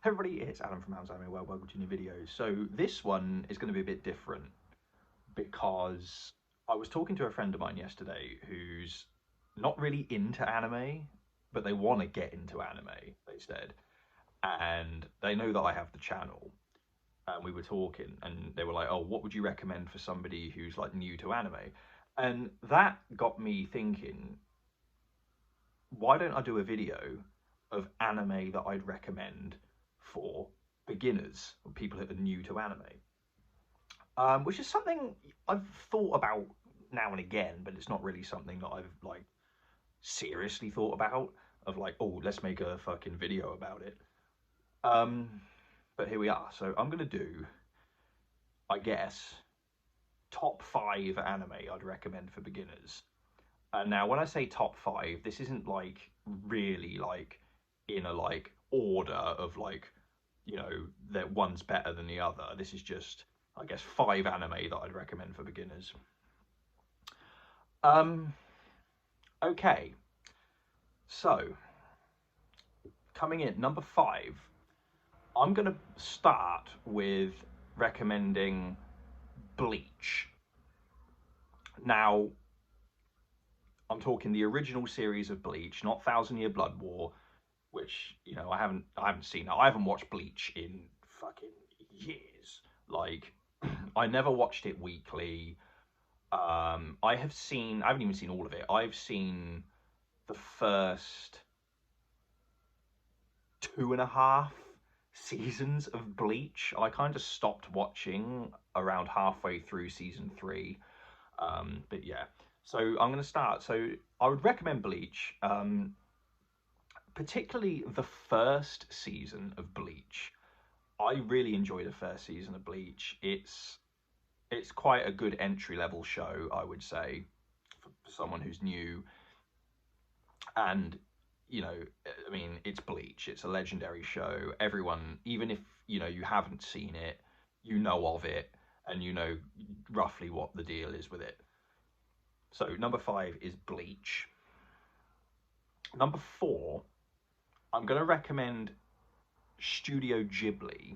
Hey everybody, it's Adam from House Anime World. Welcome to new videos. So this one is going to be a bit different because I was talking to a friend of mine yesterday who's not really into anime, but they want to get into anime, they said. And they know that I have the channel. And we were talking and they were like, oh, what would you recommend for somebody who's like new to anime? And that got me thinking, why don't I do a video of anime that I'd recommend for beginners or people that are new to anime? Which is something I've thought about now and again, but it's not really something that I've like seriously thought about. Of like, oh, let's make a fucking video about it. Um, but here we are. So I'm gonna do, I guess, top 5 anime I'd recommend for beginners. Now, when I say top 5, this isn't like really like in a like order of like, you know, that one's better than the other. This is just, I guess, 5 anime that I'd recommend for beginners. Um, okay, so coming in number 5, I'm gonna start with recommending Bleach. Now, I'm talking the original series of Bleach, not Thousand Year Blood War, which I haven't seen. I haven't watched Bleach in fucking years. Like, I never watched it weekly. I haven't even seen all of it. I've seen the first 2.5 seasons of Bleach. I kind of stopped watching around halfway through season 3. But yeah, so I'm going to start. So I would recommend Bleach, particularly the first season of Bleach. I really enjoy the first season of Bleach. It's quite a good entry level show, I would say, for someone who's new. And I mean, it's Bleach. It's a legendary show. Everyone, even if you haven't seen it, you know of it, and you know roughly what the deal is with it. So number 5 is Bleach. Number 4, I'm going to recommend Studio Ghibli.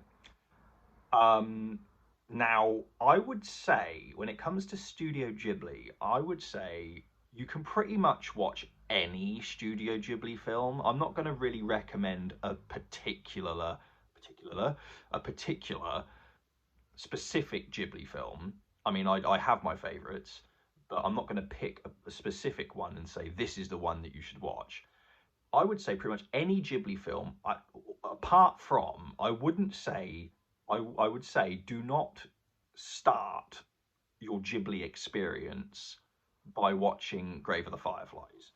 Now, I would say when it comes to Studio Ghibli, I would say you can pretty much watch any Studio Ghibli film. I'm not going to really recommend a particular specific Ghibli film. I mean, I have my favorites, but I'm not going to pick a specific one and say this is the one that you should watch. I would say pretty much any Ghibli film, apart from, I wouldn't say, I would say do not start your Ghibli experience by watching Grave of the Fireflies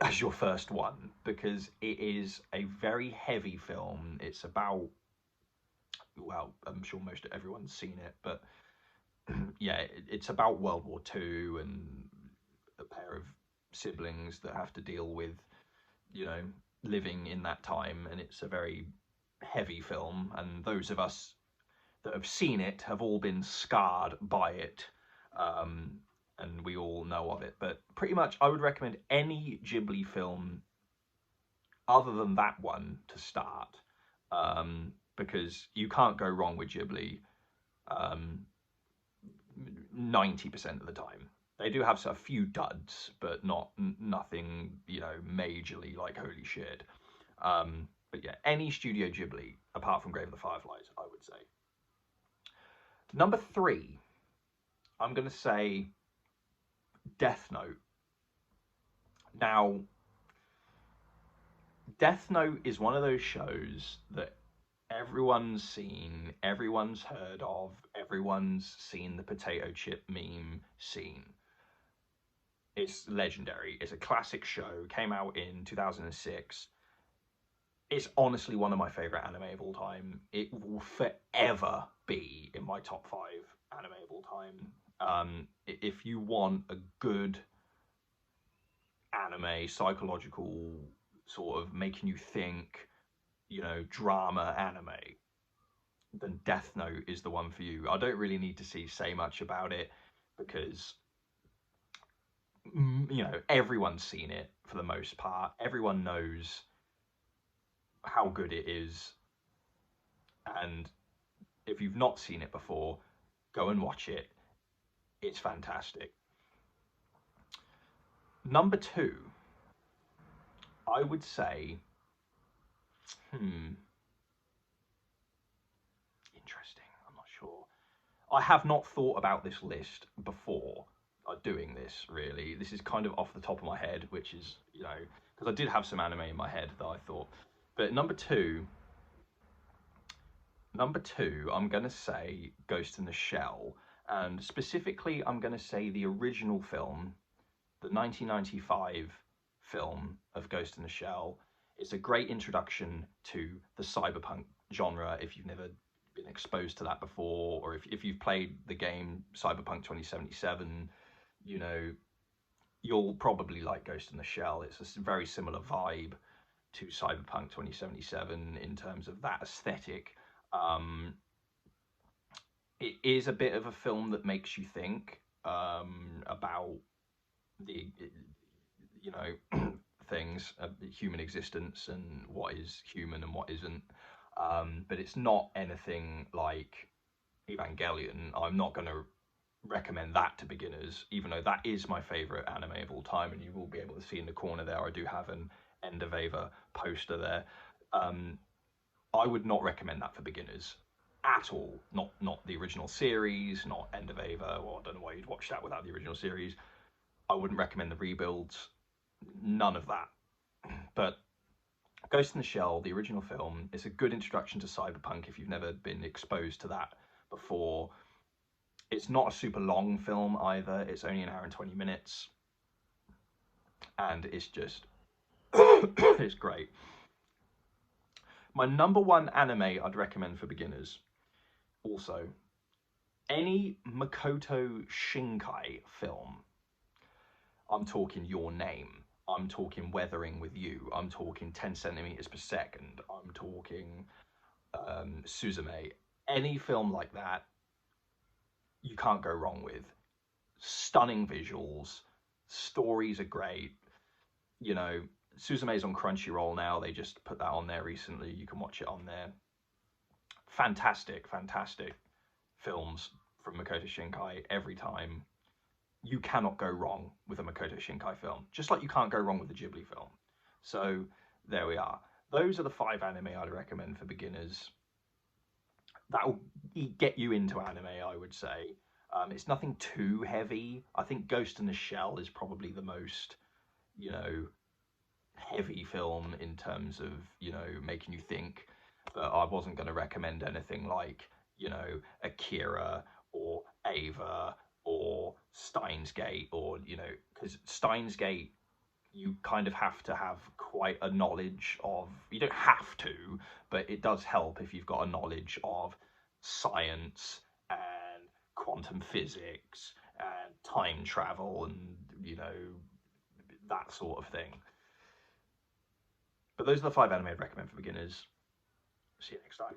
as your first one, because it is a very heavy film. It's about, well, I'm sure most everyone's seen it, but yeah, it's about World War II and a pair of siblings that have to deal with, you know, living in that time, and it's a very heavy film, and those of us that have seen it have all been scarred by it, and we all know of it. But pretty much, I would recommend any Ghibli film other than that one to start, because you can't go wrong with Ghibli 90% of the time. They do have a few duds, but nothing, majorly like holy shit. But yeah, any Studio Ghibli apart from Grave of the Fireflies, I would say. Number 3, I'm going to say Death Note. Now, Death Note is one of those shows that everyone's seen, everyone's heard of, everyone's seen the potato chip meme scene. It's legendary. It's a classic show, came out in 2006. It's honestly one of my favorite anime of all time. It will forever be in my top 5 anime of all time. If you want a good anime, psychological sort of making you think, drama anime, then Death Note is the one for you. I don't really need to say much about it because everyone's seen it for the most part. Everyone knows how good it is. And if you've not seen it before, go and watch it. It's fantastic. Number two, I would say, interesting. I'm not sure. I have not thought about this list before doing this, really. This is kind of off the top of my head, which is, because I did have some anime in my head that I thought. But number two, I'm going to say Ghost in the Shell. And specifically, I'm going to say the original film, the 1995 film of Ghost in the Shell. It's a great introduction to the cyberpunk genre if you've never been exposed to that before, or if you've played the game Cyberpunk 2077, you'll probably like Ghost in the Shell. It's a very similar vibe to Cyberpunk 2077 in terms of that aesthetic. It is a bit of a film that makes you think about the, things, human existence and what is human and what isn't. But it's not anything like Evangelion. I'm not going to recommend that to beginners, even though that is my favorite anime of all time, and you will be able to see in the corner there I do have an End of Eva poster there. I would not recommend that for beginners at all. Not the original series, not End of Eva. Well, I don't know why you'd watch that without the original series. I wouldn't recommend the rebuilds, none of that. But Ghost in the Shell, the original film, is a good introduction to cyberpunk if you've never been exposed to that before. It's not a super long film either. It's only an hour and 20 minutes. And it's just, it's great. My number one anime I'd recommend for beginners, also, any Makoto Shinkai film. I'm talking Your Name. I'm talking Weathering with You. I'm talking 10 centimeters per second. I'm talking Suzume. Any film like that, you can't go wrong with. Stunning visuals. Stories are great. Suzume's on Crunchyroll now. They just put that on there recently. You can watch it on there. Fantastic, fantastic films from Makoto Shinkai every time. You cannot go wrong with a Makoto Shinkai film, just like you can't go wrong with a Ghibli film. So there we are. Those are the 5 anime I'd recommend for beginners. That'll get you into anime, I would say. It's nothing too heavy. I think Ghost in the Shell is probably the most, heavy film in terms of, making you think. But I wasn't going to recommend anything like, Akira or Ava or Steins Gate, or, because Steins Gate, you kind of have to have quite a knowledge of, you don't have to, but it does help if you've got a knowledge of science and quantum physics and time travel and, that sort of thing. But those are the 5 anime I'd recommend for beginners. See you next time.